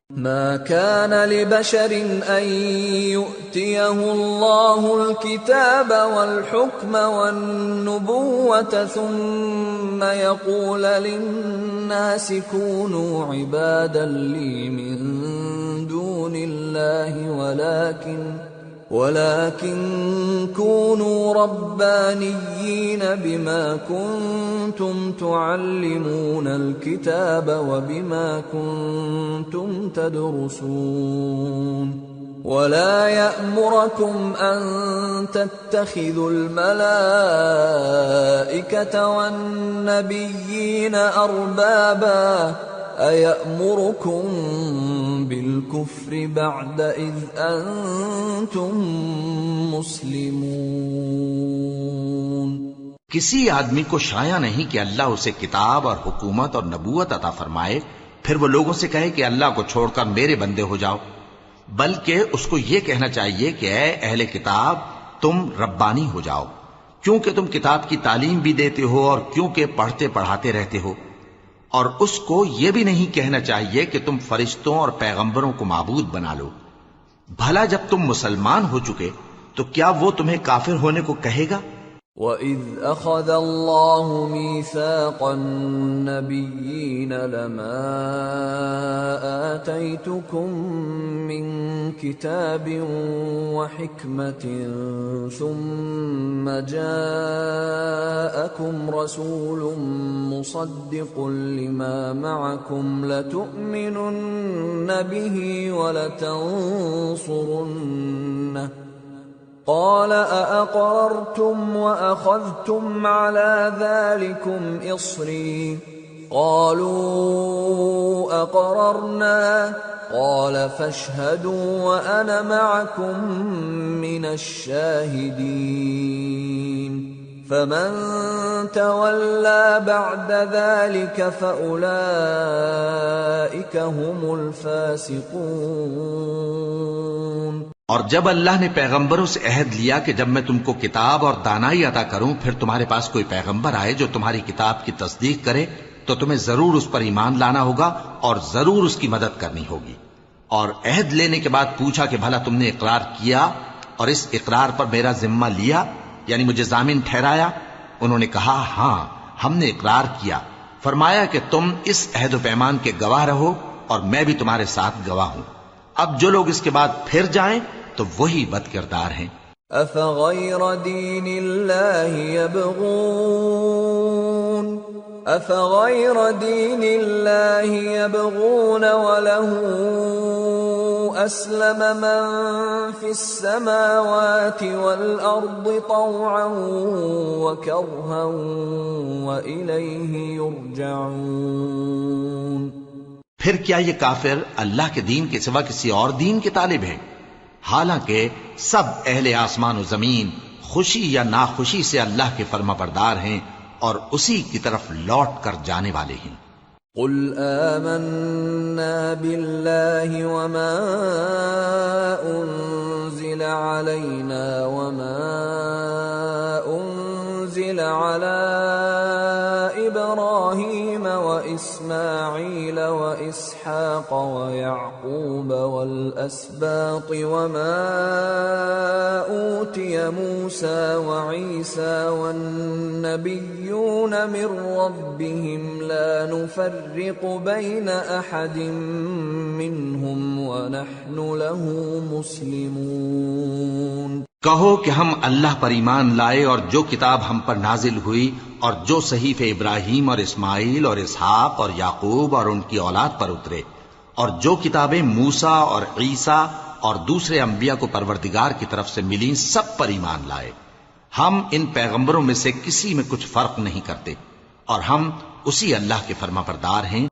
ما كان لبشر أن يؤتيه الله الكتاب والحكم والنبوة ثم يقول للناس كونوا عبادا لي من دون الله ولكن كونوا ربانيين بما كنتم تعلمون الكتاب وبما كنتم تدرسون ولا يأمركم أن تتخذوا الملائكة والنبيين أربابا أَيَأْمُرُكُمْ بِالْكُفْرِ بَعْدَ إِذْ أَنْتُمْ مُسْلِمُونَ۔ کسی آدمی کو شایع نہیں کہ اللہ اسے کتاب اور حکومت اور نبوت عطا فرمائے پھر وہ لوگوں سے کہے کہ اللہ کو چھوڑ کر میرے بندے ہو جاؤ، بلکہ اس کو یہ کہنا چاہیے کہ اے اہل کتاب تم ربانی ہو جاؤ، کیونکہ تم کتاب کی تعلیم بھی دیتے ہو اور کیونکہ پڑھتے پڑھاتے رہتے ہو، اور اس کو یہ بھی نہیں کہنا چاہیے کہ تم فرشتوں اور پیغمبروں کو معبود بنا لو۔ بھلا جب تم مسلمان ہو چکے تو کیا وہ تمہیں کافر ہونے کو کہے گا؟ وَإِذْ أَخَذَ اللَّهُ مِيثَاقَ النَّبِيِّينَ لَمَا آتَيْتُكُم مِّن كِتَابٍ وَحِكْمَةٍ ثُمَّ جَاءَكُمْ رَسُولٌ مُصَدِّقٌ لِّمَا مَعَكُمْ لَتُؤْمِنُنَّ بِهِ وَلَتَنصُرُنَّهُ قال أأقررتم وأخذتم على ذلكم إصري قالوا أقررنا قال فاشهدوا وأنا معكم من الشاهدين فمن تولى بعد ذلك فأولئك هم الفاسقون۔ اور جب اللہ نے پیغمبروں سے عہد لیا کہ جب میں تم کو کتاب اور دانائی عطا کروں پھر تمہارے پاس کوئی پیغمبر آئے جو تمہاری کتاب کی تصدیق کرے تو تمہیں ضرور اس پر ایمان لانا ہوگا اور ضرور اس کی مدد کرنی ہوگی۔ اور عہد لینے کے بعد پوچھا کہ بھلا تم نے اقرار کیا اور اس اقرار پر میرا ذمہ لیا، یعنی مجھے ضامن ٹھہرایا؟ انہوں نے کہا ہاں ہم نے اقرار کیا۔ فرمایا کہ تم اس عہد و پیمان کے گواہ رہو اور میں بھی تمہارے ساتھ گواہ ہوں۔ اب جو لوگ اس کے بعد پھر جائیں تو وہی بد کردار ہیں۔ أفغير دين الله يبغون وله أسلم من في السماوات والأرض طوعا وكرها وإليه يرجعون۔ پھر کیا یہ کافر اللہ کے دین کے سوا کسی اور دین کے طالب ہیں؟ حالانکہ سب اہل آسمان و زمین خوشی یا ناخوشی سے اللہ کے فرما بردار ہیں اور اسی کی طرف لوٹ کر جانے والے ہیں۔ قل آمنا بالله وما أنزل علينا وما أنزل على إبراهيم وإسماعيل وإسحاق ويعقوب والأسباط وما أوتي موسى وعيسى والنبيون من ربهم لا نفرق بين أحد منهم ونحن له مسلمون۔ کہو کہ ہم اللہ پر ایمان لائے اور جو کتاب ہم پر نازل ہوئی اور جو صحیفے ابراہیم اور اسماعیل اور اسحاق اور یعقوب اور ان کی اولاد پر اترے اور جو کتابیں موسیٰ اور عیسیٰ اور دوسرے انبیاء کو پروردگار کی طرف سے ملیں سب پر ایمان لائے۔ ہم ان پیغمبروں میں سے کسی میں کچھ فرق نہیں کرتے اور ہم اسی اللہ کے فرما بردار ہیں۔